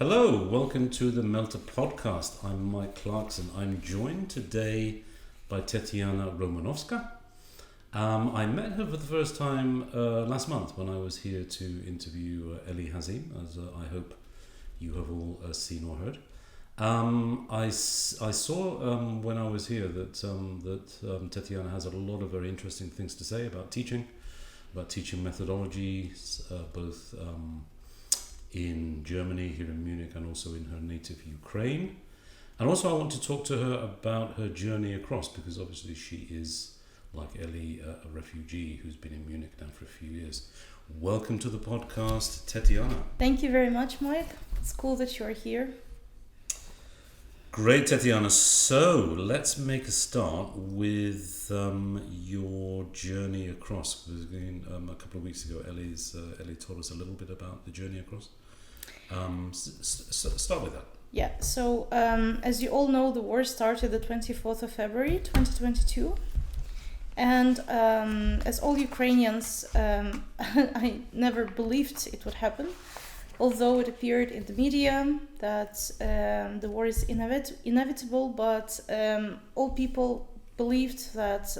Hello, welcome to the Melter podcast. I'm Mike Clarkson. I'm joined today by Tetiana Romanovska. I met her for the first time last month when I was here to interview Elie Hazeem, as I hope you have all seen or heard. I saw when I was here that Tetiana has a lot of very interesting things to say about teaching methodologies, both in Germany, here in Munich, and also in her native Ukraine. And also I want to talk to her about her journey across, because obviously she is, like Elie, a refugee who's been in Munich now for a few years. Welcome to the podcast, Tetiana. Thank you very much, Mike. It's cool that you're here. Great, Tetiana. So let's make a start with your journey across. Because again, a couple of weeks ago, Elie told us a little bit about the journey across. Start with that. Yeah, so as you all know, the war started the 24th of February 2022. And as all Ukrainians, I never believed it would happen. Although it appeared in the media that the war is inevitable, but all people believed that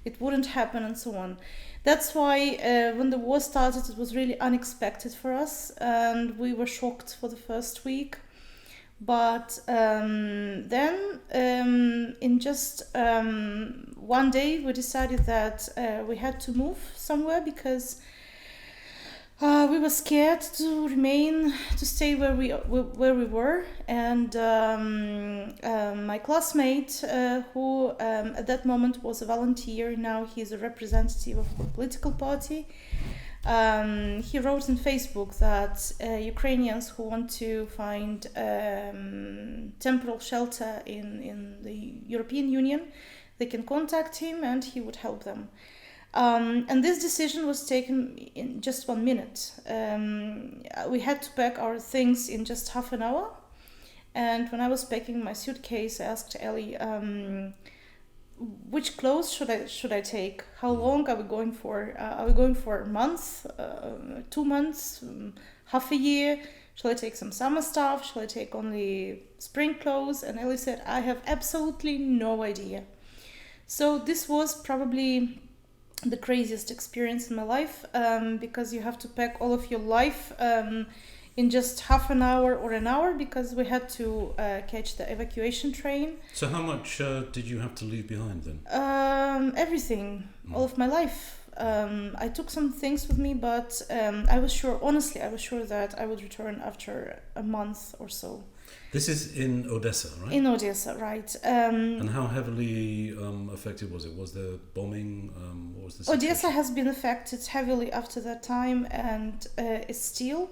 it wouldn't happen and so on. That's why when the war started, it was really unexpected for us, and we were shocked for the first week. But then in just one day, we decided that we had to move somewhere because we were scared to stay where we were, and my classmate, who at that moment was a volunteer, now he's a representative of a political party. He wrote on Facebook that Ukrainians who want to find temporal shelter in the European Union, they can contact him and he would help them. And this decision was taken in just 1 minute. We had to pack our things in just half an hour. And when I was packing my suitcase, I asked Elie, which clothes should I take? How long are we going for? Are we going for a month, 2 months, half a year? Shall I take some summer stuff? Shall I take only spring clothes? And Elie said, I have absolutely no idea. So this was probably the craziest experience in my life, because you have to pack all of your life in just half an hour or an hour, because we had to catch the evacuation train. So how much did you have to leave behind then? Everything, all of my life. I took some things with me, but I was sure that I would return after a month or so. This is in Odessa, right? In Odessa, right. And how heavily affected was it? Was there bombing? What was the situation? Odessa has been affected heavily after that time, and is still.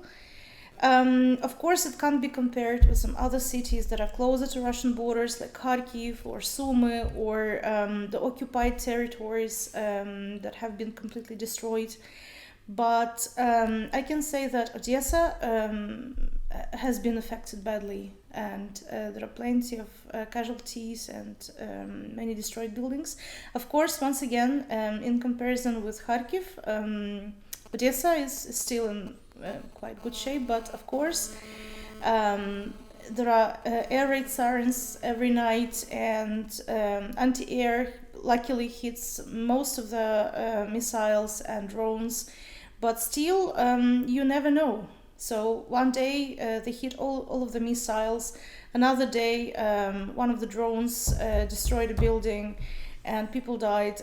Of course, it can't be compared with some other cities that are closer to Russian borders, like Kharkiv or Sumy, or the occupied territories that have been completely destroyed. But I can say that Odessa has been affected badly, and there are plenty of casualties and many destroyed buildings. Of course, once again, in comparison with Kharkiv, Odessa is still in quite good shape, but of course there are air raid sirens every night, and anti-air luckily hits most of the missiles and drones, but still you never know. So one day they hit all of the missiles, another day one of the drones destroyed a building and people died.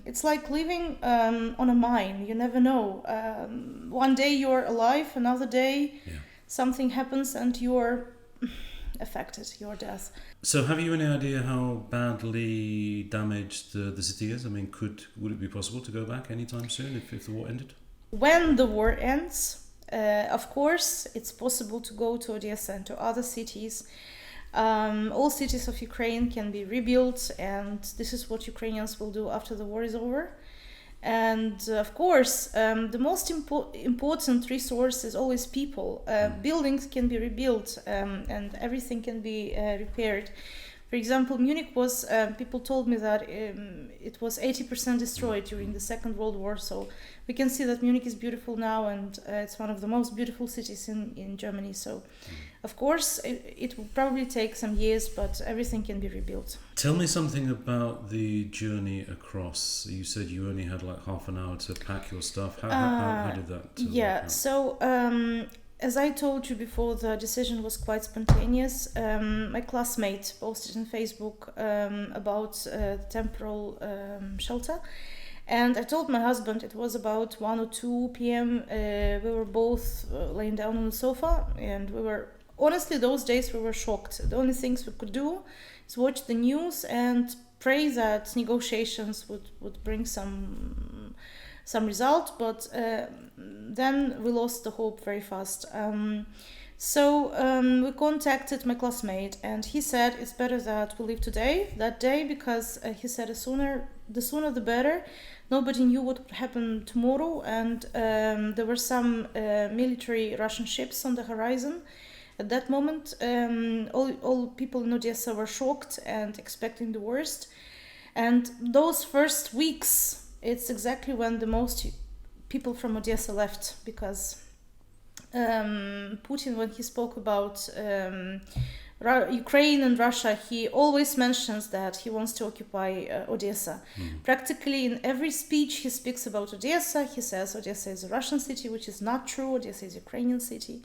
It's like living on a mine. You never know. One day you're alive, another day something happens and you're affected, you're dead. So have you any idea how badly damaged the city is? I mean, would it be possible to go back anytime soon if the war ended? When the war ends, of course, it's possible to go to Odessa and to other cities. All cities of Ukraine can be rebuilt, and this is what Ukrainians will do after the war is over. And of course, the most important resource is always people. Buildings can be rebuilt and everything can be repaired. For example, Munich was, people told me that it was 80% destroyed during the Second World War. So we can see that Munich is beautiful now, and it's one of the most beautiful cities in Germany. So, of course, it will probably take some years, but everything can be rebuilt. Tell me something about the journey across. You said you only had like half an hour to pack your stuff. How did that work out? So as I told you before, the decision was quite spontaneous. My classmate posted on Facebook about temporal shelter. And I told my husband, it was about 1 or 2 p.m. We were both laying down on the sofa, and we were, honestly, those days we were shocked. The only things we could do is watch the news and pray that negotiations would bring some result, but then we lost the hope very fast. So we contacted my classmate, and he said it's better that we leave that day, because he said the sooner the better. Nobody knew what would happen tomorrow, and there were some military Russian ships on the horizon. At that moment, all people in Odessa were shocked and expecting the worst. And those first weeks, it's exactly when the most people from Odessa left, because Putin, when he spoke about Ukraine and Russia, he always mentions that he wants to occupy Odessa. Practically in every speech he speaks about Odessa. He says Odessa is a Russian city, which is not true. Odessa is a Ukrainian city.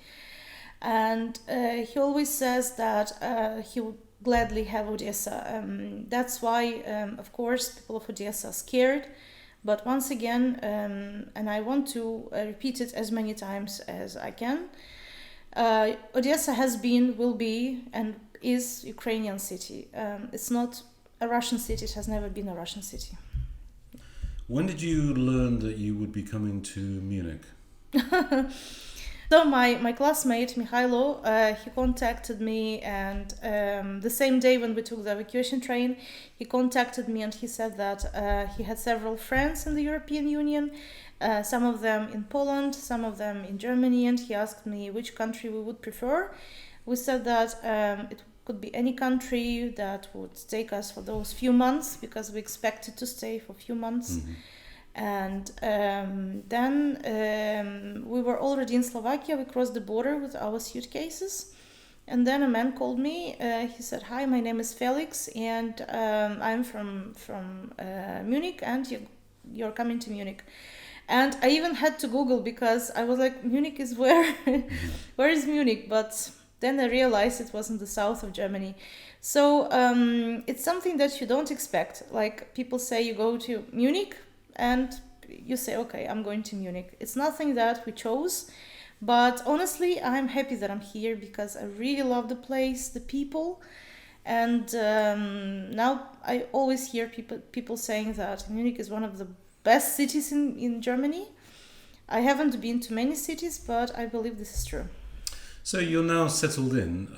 And he always says that he would gladly have Odessa. That's why, of course, people of Odessa are scared. But once again, and I want to repeat it as many times as I can, Odessa has been, will be, and is Ukrainian city. It's not a Russian city. It has never been a Russian city. When did you learn that you would be coming to Munich? So my classmate Mikhailo, he contacted me, and the same day when we took the evacuation train, he contacted me and he said that he had several friends in the European Union, some of them in Poland, some of them in Germany, and he asked me which country we would prefer. We said that it could be any country that would take us for those few months, because we expected to stay for a few months. And then we were already in Slovakia. We crossed the border with our suitcases, and then a man called me. He said, "Hi, my name is Felix, and I'm from Munich, and you're coming to Munich." And I even had to Google, because I was like, Munich is where? Where is Munich? But then I realized it was in the south of Germany. So it's something that you don't expect. Like, people say you go to Munich, and you say, okay, I'm going to Munich. It's nothing that we chose, but honestly, I'm happy that I'm here, because I really love the place, the people, and now I always hear people saying that Munich is one of the best cities in Germany. I haven't been to many cities, but I believe this is true. So you're now settled in,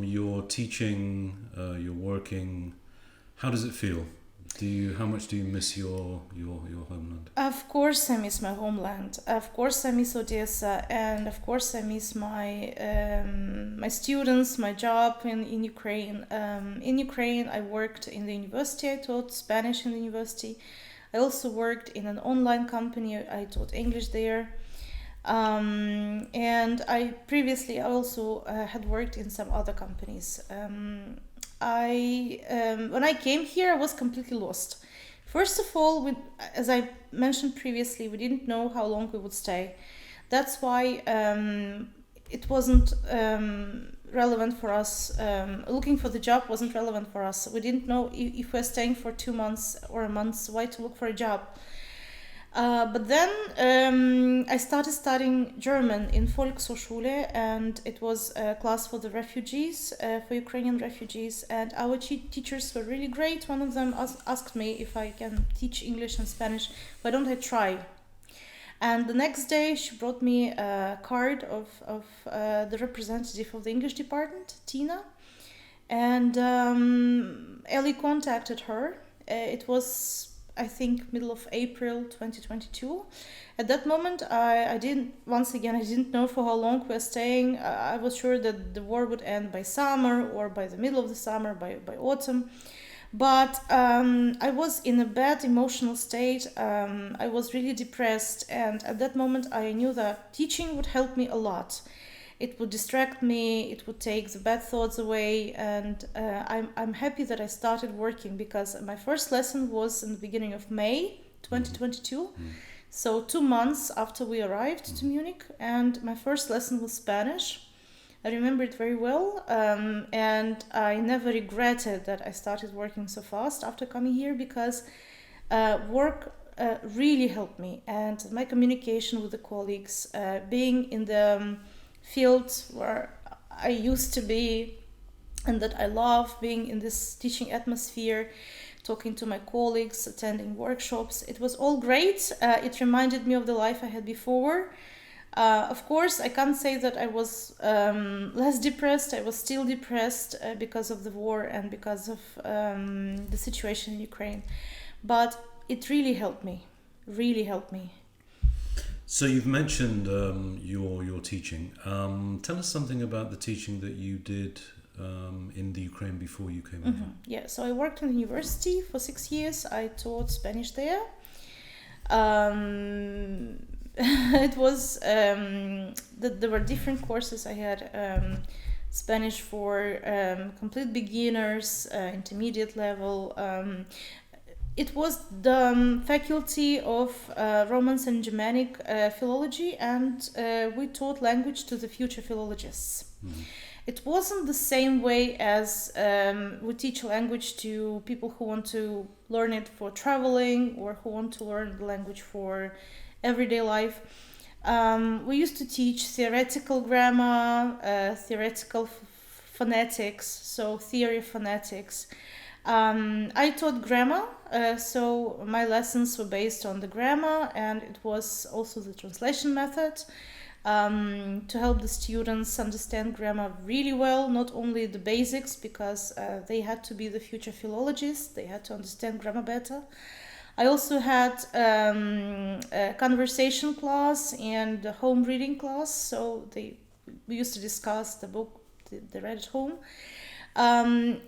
you're teaching, you're working. How does it feel? How much do you miss your homeland? Of course I miss my homeland. Of course I miss Odessa, and of course I miss my my students, my job in Ukraine. In Ukraine I worked in the university. I taught Spanish in the university. I also worked in an online company. I taught English there. And I previously also had worked in some other companies. When I came here, I was completely lost. First of all, as I mentioned previously, we didn't know how long we would stay. That's why it wasn't relevant for us. Looking for the job wasn't relevant for us. We didn't know if we're staying for 2 months or a month, why to look for a job. But then I started studying German in Volkshochschule, and it was a class for the refugees, for Ukrainian refugees, and our teachers were really great. One of them asked me if I can teach English and Spanish. Why don't I try? And the next day she brought me a card of the representative of the English department, Tina, and Elie contacted her. It was I think middle of April 2022. At that moment, I didn't know for how long we were staying. I was sure that the war would end by summer or by the middle of the summer, by autumn. But I was in a bad emotional state. I was really depressed, and at that moment I knew that teaching would help me a lot. It would distract me, it would take the bad thoughts away, and I'm happy that I started working, because my first lesson was in the beginning of May 2022. So 2 months after we arrived to Munich, and my first lesson was Spanish. I remember it very well, and I never regretted that I started working so fast after coming here, because work really helped me, and my communication with the colleagues, being in the field where I used to be and that I love, being in this teaching atmosphere, talking to my colleagues, attending workshops. It was all great. It reminded me of the life I had before. Of course, I can't say that I was less depressed. I was still depressed because of the war and because of the situation in Ukraine. But it really helped me. So you've mentioned your teaching. Tell us something about the teaching that you did in the Ukraine before you came over. Yeah, so I worked in university for 6 years. I taught Spanish there. It was there were different courses. I had Spanish for complete beginners, intermediate level. It was the faculty of Romance and Germanic philology, and we taught language to the future philologists. It wasn't the same way as we teach language to people who want to learn it for traveling or who want to learn the language for everyday life. We used to teach theoretical grammar, theoretical phonetics, so theory of phonetics. I taught grammar, so my lessons were based on the grammar, and it was also the translation method to help the students understand grammar really well, not only the basics, because they had to be the future philologists, they had to understand grammar better. I also had a conversation class and a home reading class, so we used to discuss the book they read at home.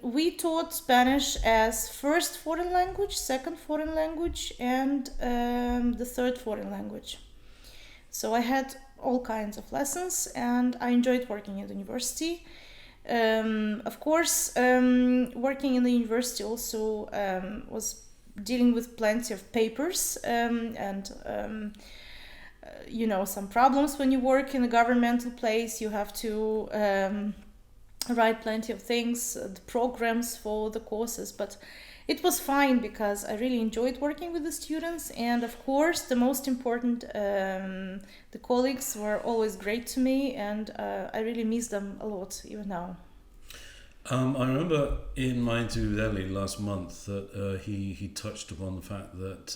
We taught Spanish as first foreign language, second foreign language, and the third foreign language. So I had all kinds of lessons, and I enjoyed working at the university. Of course, working in the university also was dealing with plenty of papers and some problems when you work in a governmental place. You have to write plenty of things, the programs for the courses, but it was fine because I really enjoyed working with the students, and of course the most important, the colleagues were always great to me, and I really miss them a lot even now. I remember in my interview with Elie last month that he touched upon the fact that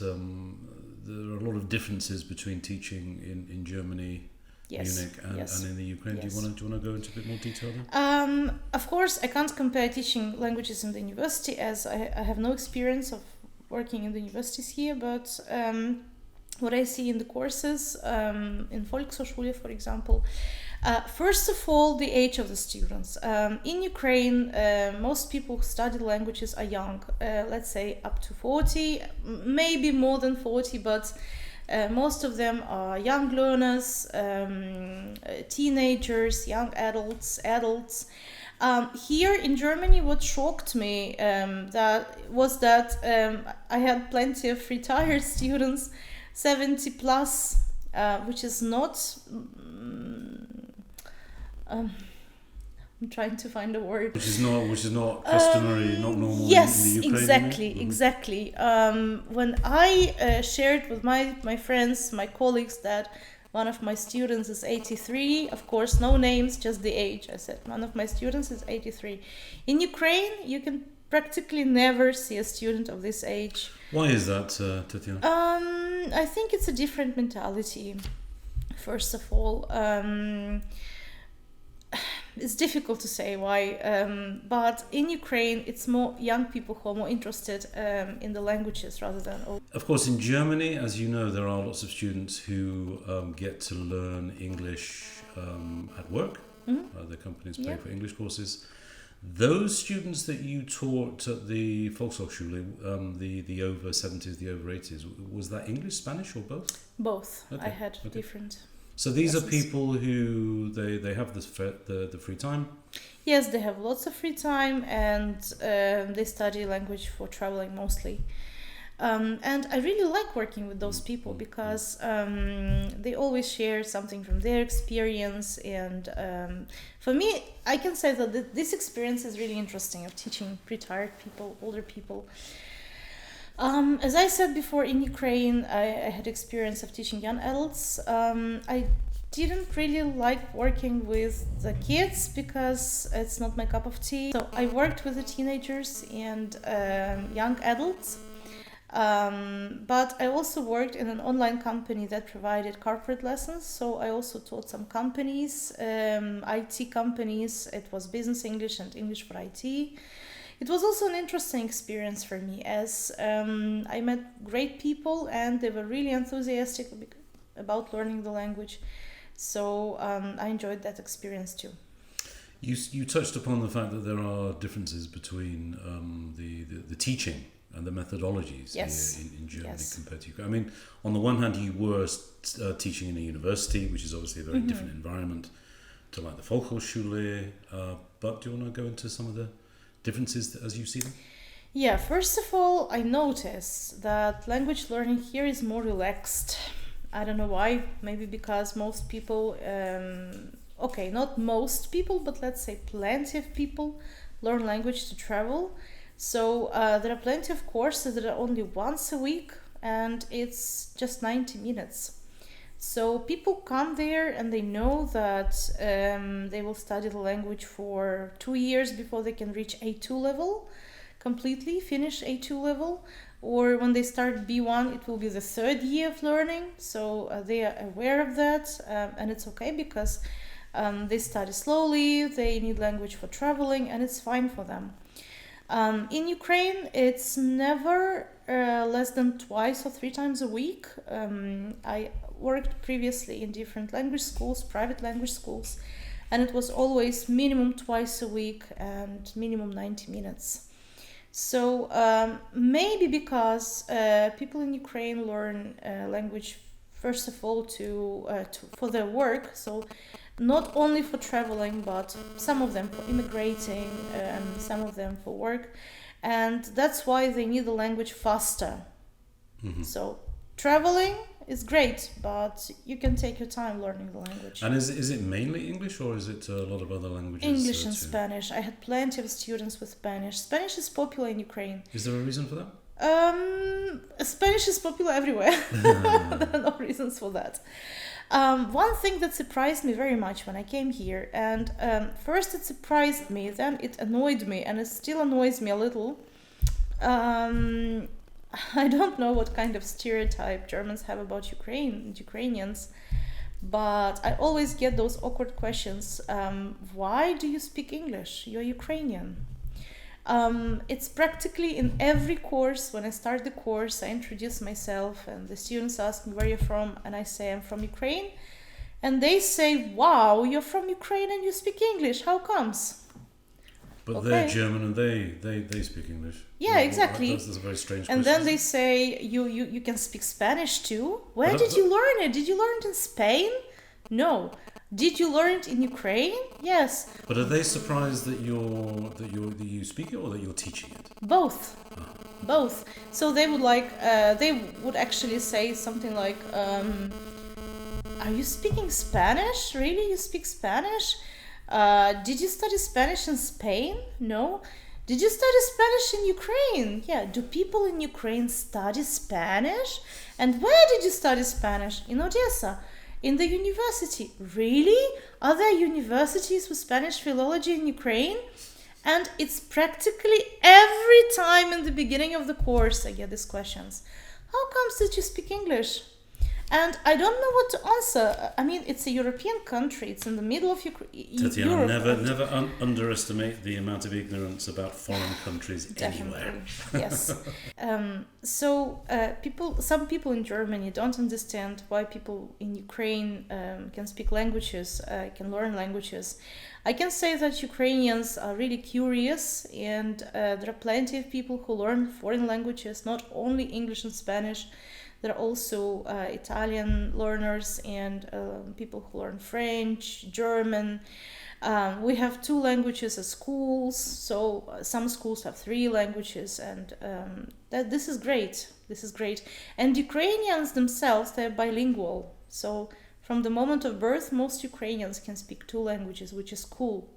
there are a lot of differences between teaching in Germany, yes, Munich, and in the Ukraine. Yes. Do you want to go into a bit more detail there? Of course, I can't compare teaching languages in the university, as I have no experience of working in the universities here, but what I see in the courses, in Volkshochschule, for example, first of all, the age of the students. In Ukraine, most people who study languages are young, let's say up to 40, maybe more than 40, but most of them are young learners, teenagers, young adults. Here in Germany, what shocked me was that I had plenty of retired students, 70 plus, which is not... I'm trying to find a word. Which is not customary, not normal. Yes, in the Ukraine, exactly. When I shared with my friends, my colleagues, that one of my students is 83, of course, no names, just the age. I said one of my students is 83. In Ukraine, you can practically never see a student of this age. Why is that, Tetiana? I think it's a different mentality. First of all. it's difficult to say why, but in Ukraine it's more young people who are more interested in the languages rather than old. Of course, in Germany, as you know, there are lots of students who get to learn English at work. The companies pay for English courses. Those students that you taught at the Volkshochschule, the over 70s, the over 80s, was that English, Spanish, or both? Both. Okay. I had different. So these lessons. are people who they have the free time. Yes, they have lots of free time, and they study language for traveling mostly. And I really like working with those people because they always share something from their experience. And for me, I can say that this experience is really interesting of teaching retired people, older people. As I said before, in Ukraine, I had experience of teaching young adults. I didn't really like working with the kids because it's not my cup of tea. So I worked with the teenagers and young adults. But I also worked in an online company that provided corporate lessons. So I also taught some companies, IT companies. It was business English and English for IT. It was also an interesting experience for me as I met great people and they were really enthusiastic about learning the language. So I enjoyed that experience too. You touched upon the fact that there are differences between the teaching and the methodologies here in Germany compared to Ukraine. I mean, on the one hand, you were teaching in a university, which is obviously a very different environment to like the Volkshochschule. But do you want to go into some of the differences as you see them? Yeah, first of all, I noticed that language learning here is more relaxed. I don't know why. Maybe because most people, not most people, but let's say plenty of people learn language to travel. So there are plenty of courses that are only once a week and it's just 90 minutes. So people come there and they know that they will study the language for 2 years before they can reach A2 level, completely finish A2 level. Or when they start B1, it will be the third year of learning. So they are aware of that and it's okay because they study slowly, they need language for traveling and it's fine for them. In Ukraine, it's never less than 2 or 3 times a week. I worked previously in different language schools, private language schools, and it was always minimum 2 a week and minimum 90 minutes. So maybe because people in Ukraine learn language first of all for their work, so not only for traveling, but some of them for immigrating and some of them for work, and that's why they need the language faster. So traveling is great, but you can take your time learning the language. And is it mainly English or is it a lot of other languages? English and Spanish. I had plenty of students with Spanish. Spanish is popular in Ukraine. Is there a reason for that? Spanish is popular everywhere. There are no reasons for that. One thing that surprised me very much when I came here, and first it surprised me, then it annoyed me, and it still annoys me a little. I don't know what kind of stereotype Germans have about Ukrainians, but I always get those awkward questions. Why do you speak English? You're Ukrainian. It's practically in every course. When I start the course, I introduce myself and the students ask me where you're from and I say I'm from Ukraine. And they say, wow, you're from Ukraine and you speak English. How comes? But they're German and they speak English. Yeah, exactly. That's a very strange and question. Then they say, you can speak Spanish too? Where did you learn it? Did you learn it in Spain? No. Did you learn it in Ukraine? Yes. But are they surprised that you speak it or that you're teaching it? Both. Both. So they would actually say something like, are you speaking Spanish? Really? You speak Spanish? Did you study Spanish in Spain? No. Did you study Spanish in Ukraine? Yeah. Do people in Ukraine study Spanish? And where did you study Spanish? In Odessa. In the university. Really? Are there universities with Spanish philology in Ukraine? And it's practically every time in the beginning of the course I get these questions. How comes that you speak English? And I don't know what to answer. I mean, it's a European country. It's in the middle of Tetiana, Europe. never underestimate the amount of ignorance about foreign countries anywhere. Yes. Some people in Germany don't understand why people in Ukraine can speak languages, can learn languages. I can say that Ukrainians are really curious, and there are plenty of people who learn foreign languages, not only English and Spanish. There are also Italian learners and people who learn French, German. We have 2 languages at schools, so some schools have 3 languages, and this is great. This is great. And Ukrainians themselves, they're bilingual. So from the moment of birth, most Ukrainians can speak 2 languages, which is cool.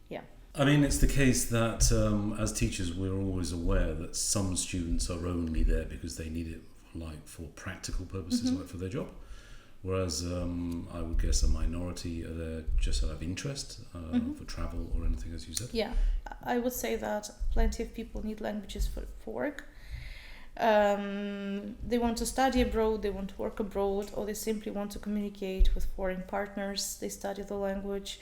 Yeah. I mean, it's the case that as teachers, we're always aware that some students are only there because they need it for practical purposes, like for their job. Whereas I would guess a minority are there just out of interest for travel or anything, as you said. Yeah, I would say that plenty of people need languages for work. They want to study abroad, they want to work abroad, or they simply want to communicate with foreign partners. They study the language.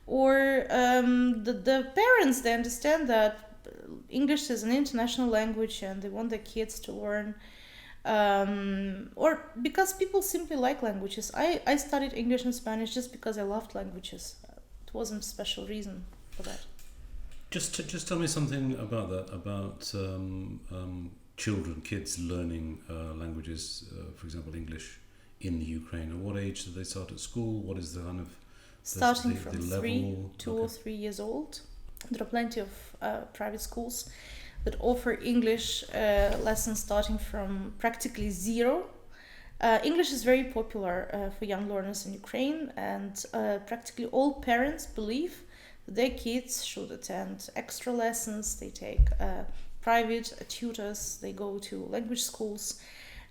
Or the parents, they understand that English is an international language and they want their kids to learn. Or because people simply like languages. I studied English and Spanish just because I loved languages. It wasn't a special reason for that. Just tell me something about that, about kids learning languages, for example, English in the Ukraine. At what age do they start at school? What is the kind of starting from 2 or 3 years old? There are plenty of private schools that offer English lessons starting from practically 0. English is very popular for young learners in Ukraine, and practically all parents believe that their kids should attend extra lessons. They take private tutors, they go to language schools,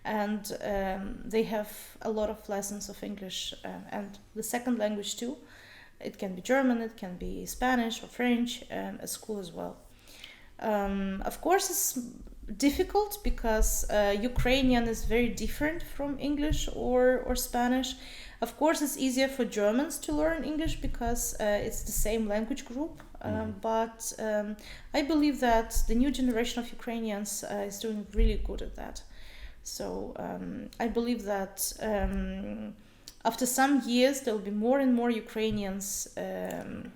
and they have a lot of lessons of English and the second language too. It can be German, it can be Spanish or French at school as well. Of course, it's difficult because Ukrainian is very different from English or Spanish. Of course, it's easier for Germans to learn English because it's the same language group. But I believe that the new generation of Ukrainians is doing really good at that. So I believe that after some years, there will be more and more Ukrainians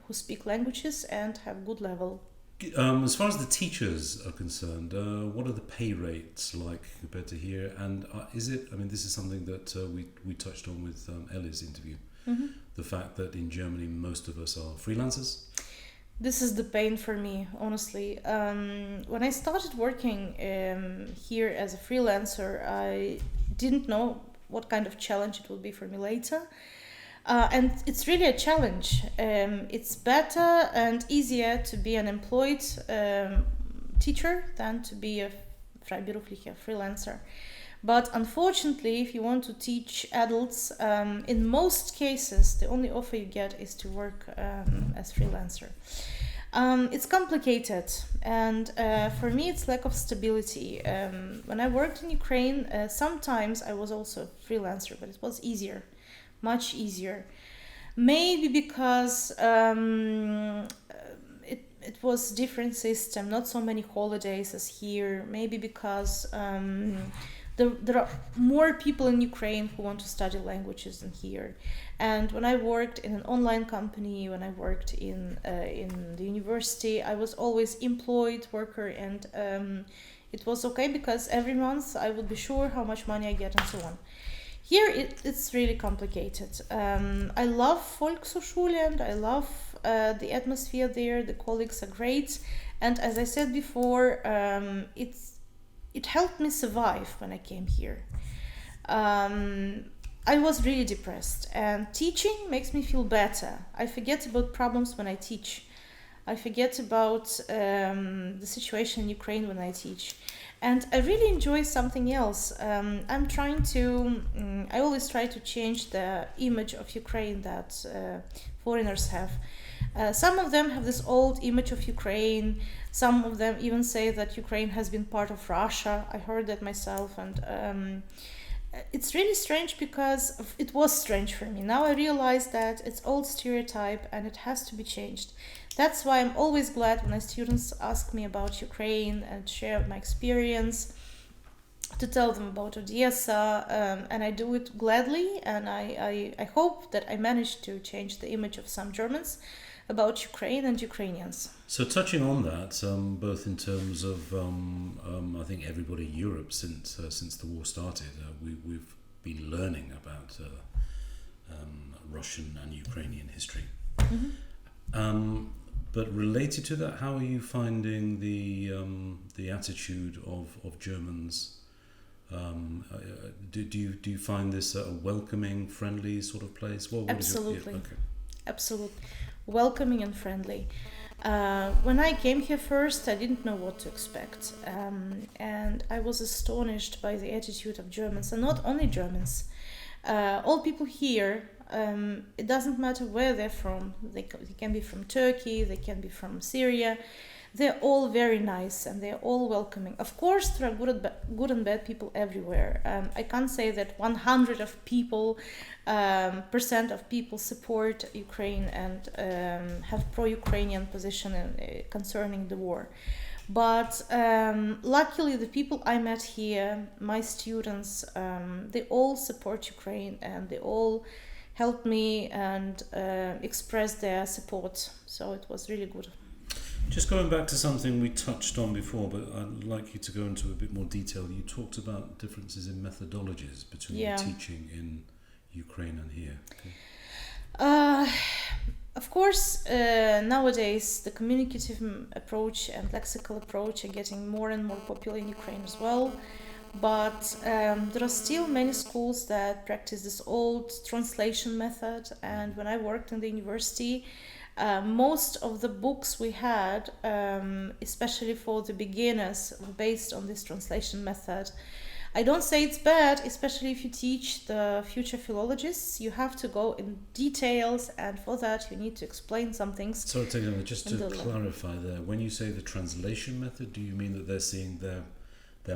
who speak languages and have good level. As far as the teachers are concerned, what are the pay rates like compared to here? And is it, I mean, this is something that we touched on with Elie's interview, the fact that in Germany most of us are freelancers. This is the pain for me, honestly. When I started working here as a freelancer, I didn't know what kind of challenge it would be for me later. And it's really a challenge. It's better and easier to be an employed teacher than to be a freiberuflicher freelancer. But unfortunately, if you want to teach adults, in most cases, the only offer you get is to work as freelancer. It's complicated, and for me, it's lack of stability. When I worked in Ukraine, sometimes I was also a freelancer, but it was easier. Much easier, maybe because it was different system, not so many holidays as here. Maybe because there are more people in Ukraine who want to study languages than here. And when I worked in an online company, when I worked in the university, I was always employed worker, and it was okay because every month I would be sure how much money I get and so on. Here it's really complicated. I love Volkshochschule and I love the atmosphere there. The colleagues are great, and as I said before, it helped me survive when I came here. I was really depressed, and teaching makes me feel better. I forget about problems when I teach. I forget about the situation in Ukraine when I teach. And I really enjoy something else. I always try to change the image of Ukraine that foreigners have. Some of them have this old image of Ukraine. Some of them even say that Ukraine has been part of Russia. I heard that myself. And it's really strange because it was strange for me. Now I realize that it's old stereotype and it has to be changed. That's why I'm always glad when my students ask me about Ukraine and share my experience, to tell them about Odessa, and I do it gladly, and I hope that I managed to change the image of some Germans about Ukraine and Ukrainians. So touching on that, both in terms of, I think everybody in Europe since the war started, we've been learning about Russian and Ukrainian history. Mm-hmm. But related to that, how are you finding the attitude of Germans? Do you find this a welcoming, friendly sort of place? Absolutely. Okay. Absolutely. Welcoming and friendly. When I came here first, I didn't know what to expect. And I was astonished by the attitude of Germans, and not only Germans. All people here, it doesn't matter where they're from. They can be from Turkey, they can be from Syria. They're all very nice and they're all welcoming. Of course, there are good and bad people everywhere. I can't say that 100% of people support Ukraine and have pro-Ukrainian position concerning the war. But luckily, the people I met here, my students, they all support Ukraine and they all helped me and expressed their support. So it was really good. Just going back to something we touched on before, but I'd like you to go into a bit more detail. You talked about differences in methodologies between teaching in Ukraine and here. Okay. Of course, nowadays the communicative approach and lexical approach are getting more and more popular in Ukraine as well. But there are still many schools that practice this old translation method. And when I worked in the university, most of the books we had, especially for the beginners, were based on this translation method. I don't say it's bad, especially if you teach the future philologists. You have to go in details, and for that you need to explain some things. So, Tetiana, just to clarify there, when you say the translation method, do you mean that they're seeing their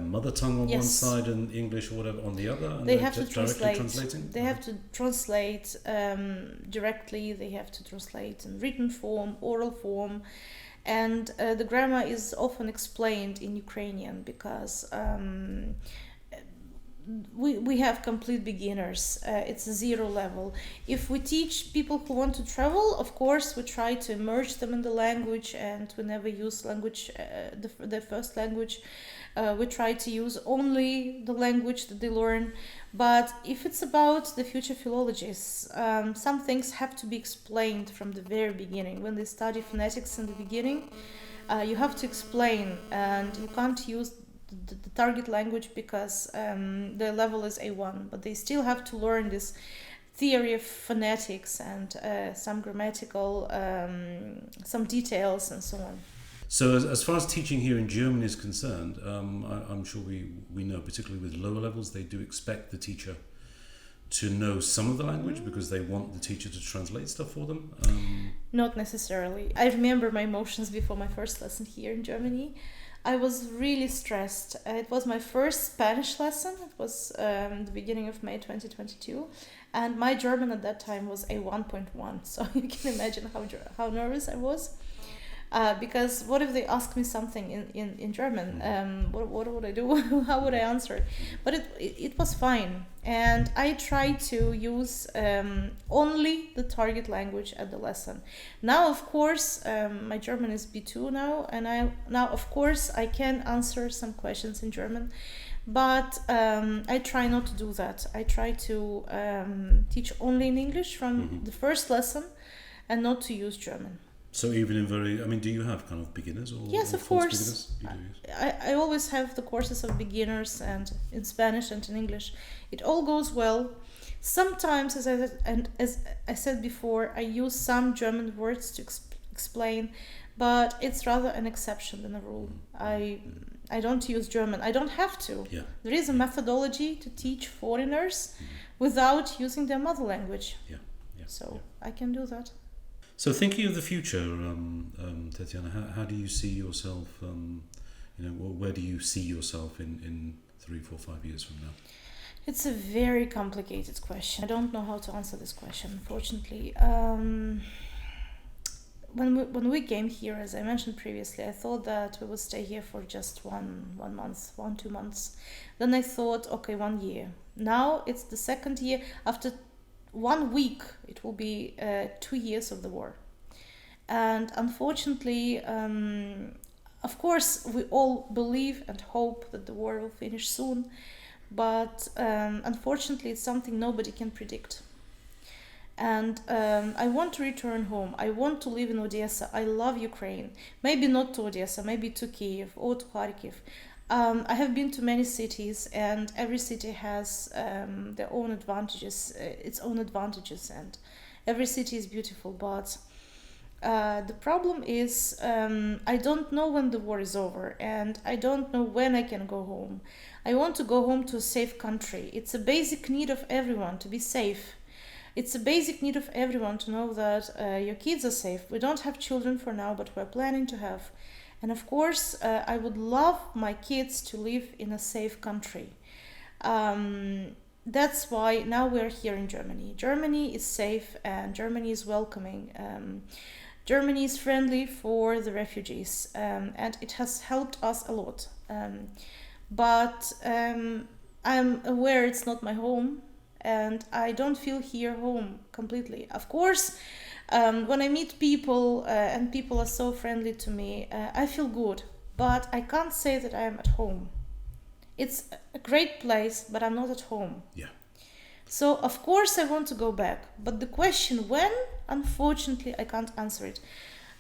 mother tongue on one side and English or whatever on the other, and they have to translating? They have to translate directly. They have to translate in written form, oral form, and the grammar is often explained in Ukrainian because we have complete beginners. It's a zero level. If we teach people who want to travel, of course we try to immerse them in the language, and we never use language the first language. We try to use only the language that they learn. But if it's about the future philologists, some things have to be explained from the very beginning. When they study phonetics in the beginning, you have to explain, and you can't use the target language because their level is A1, but they still have to learn this theory of phonetics and some grammatical, some details and so on. So as far as teaching here in Germany is concerned, I'm sure we know, particularly with lower levels, they do expect the teacher to know some of the language because they want the teacher to translate stuff for them. Not necessarily. I remember my emotions before my first lesson here in Germany. I was really stressed. It was my first Spanish lesson. It was the beginning of May 2022. And my German at that time was A1.1. So you can imagine how nervous I was. Because what if they ask me something in German? What would I do? How would I answer? But it was fine. And I tried to use only the target language at the lesson. Now, of course, my German is B2 now. And of course, I can answer some questions in German. But I try not to do that. I try to teach only in English from the first lesson and not to use German. So even in do you have kind of beginners or yes, of course. You do, yes. I always have the courses of beginners and in Spanish and in English. It all goes well. Sometimes, as I said before, I use some German words to explain, but it's rather an exception than a rule. I don't use German. I don't have to. Yeah. There is a methodology to teach foreigners without using their mother language. So I can do that. So thinking of the future, Tetiana, how do you see yourself, where do you see yourself in 3, 4, 5 years from now? It's a very complicated question. I don't know how to answer this question, unfortunately. When we came here, as I mentioned previously, I thought that we would stay here for just 2 months. Then I thought, okay, 1 year. Now it's the second year. After 1 week, it will be 2 years of the war. And unfortunately, of course, we all believe and hope that the war will finish soon. But unfortunately, it's something nobody can predict. And I want to return home. I want to live in Odessa. I love Ukraine. Maybe not to Odessa, maybe to Kiev or to Kharkiv. I have been to many cities, and every city has their own advantages, its own advantages, and every city is beautiful. But the problem is I don't know when the war is over, and I don't know when I can go home. I want to go home to a safe country. It's a basic need of everyone to be safe. It's a basic need of everyone to know that your kids are safe. We don't have children for now, but we're planning to have. And of course, I would love my kids to live in a safe country. That's why now we're here in Germany. Germany is safe and Germany is welcoming. Germany is friendly for the refugees, and it has helped us a lot. But I'm aware it's not my home. And I don't feel here home completely. Of course, when I meet people and people are so friendly to me, I feel good. But I can't say that I am at home. It's a great place, but I'm not at home. Yeah. So, of course, I want to go back. But the question when, unfortunately, I can't answer it.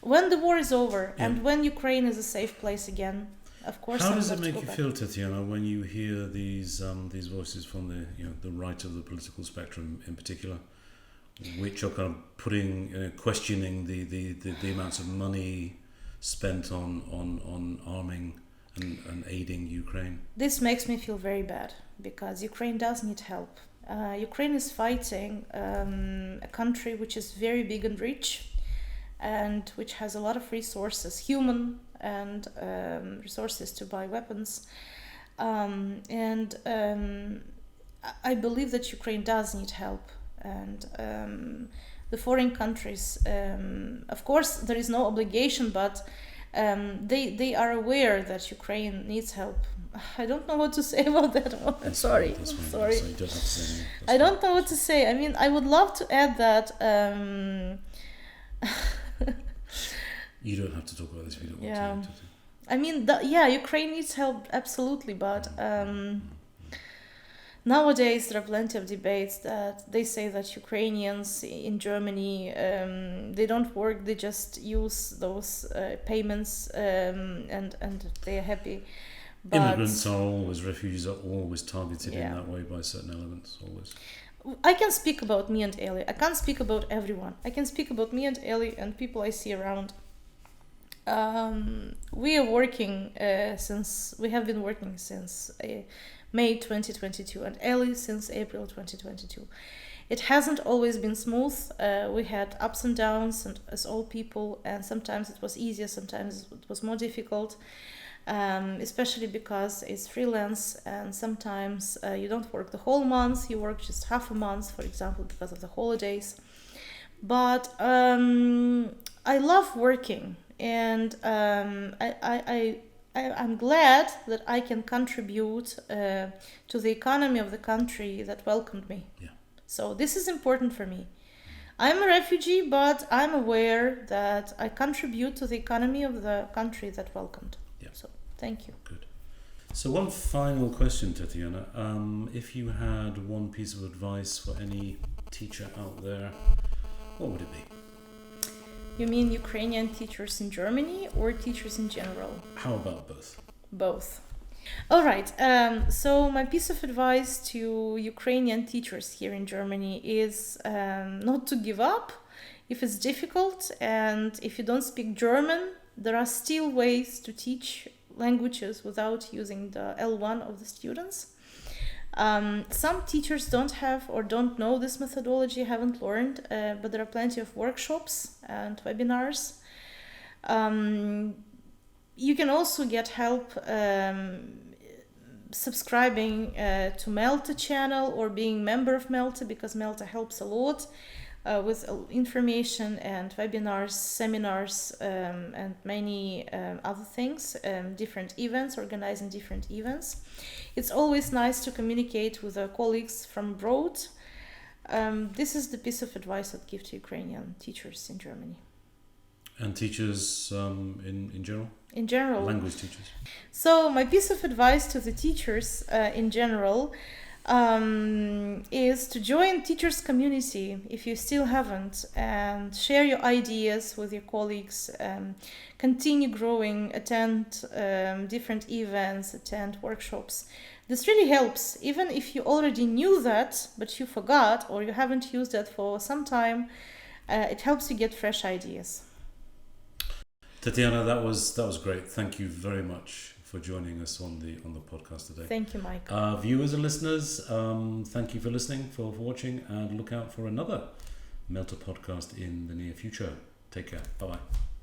When the war is over and when Ukraine is a safe place again, of course. How does it make you feel, Tetiana, when you hear these voices from the right of the political spectrum in particular, which are kind of questioning the amounts of money spent on arming and aiding Ukraine? This makes me feel very bad because Ukraine does need help. Ukraine is fighting a country which is very big and rich, and which has a lot of resources, human and resources to buy weapons. And I believe that Ukraine does need help. And the foreign countries, of course, there is no obligation, but they are aware that Ukraine needs help. I don't know what to say about that one. I'm sorry. Sorry. I don't know what to say. I mean, I would love to add that. You don't have to talk about this if you don't want to. I mean, Ukraine needs help, absolutely, but nowadays there are plenty of debates that they say that Ukrainians in Germany, they don't work, they just use those payments and they are happy. But refugees are always targeted in that way by certain elements, always. I can speak about me and Elie. I can't speak about everyone. I can speak about me and Elie and people I see around. We are working we have been working since May 2022 and Elie since April 2022. It hasn't always been smooth. We had ups and downs, and as all people, and sometimes it was easier, sometimes it was more difficult. Especially because it's freelance, and sometimes you don't work the whole month, you work just half a month, for example, because of the holidays. But I love working, and I'm glad that I can contribute to the economy of the country that welcomed me. Yeah. So this is important for me. I'm a refugee, but I'm aware that I contribute to the economy of the country that welcomed. Yeah. So thank you. Good. So one final question, Tetiana. If you had one piece of advice for any teacher out there, what would it be? You mean Ukrainian teachers in Germany or teachers in general? How about both? Both. All right. So my piece of advice to Ukrainian teachers here in Germany is not to give up if it's difficult, and if you don't speak German, there are still ways to teach languages without using the L1 of the students. Some teachers don't have or don't know this methodology, haven't learned, but there are plenty of workshops and webinars. You can also get help subscribing to Melta channel or being member of Melta, because Melta helps a lot with information and webinars, seminars, and many other things, different events, organizing different events. It's always nice to communicate with our colleagues from abroad. This is the piece of advice I'd give to Ukrainian teachers in Germany. And teachers in general? In general. Language teachers. So my piece of advice to the teachers in general is to join teachers community if you still haven't, and share your ideas with your colleagues, continue growing, attend different events, attend workshops. This really helps, even if you already knew that but you forgot or you haven't used that for some time. It helps you get fresh ideas. Tetiana, that was great. Thank you very much for joining us on the podcast today. Thank you, Mike. Viewers and listeners, thank you for listening, for watching, and look out for another Melta podcast in the near future. Take care. Bye-bye.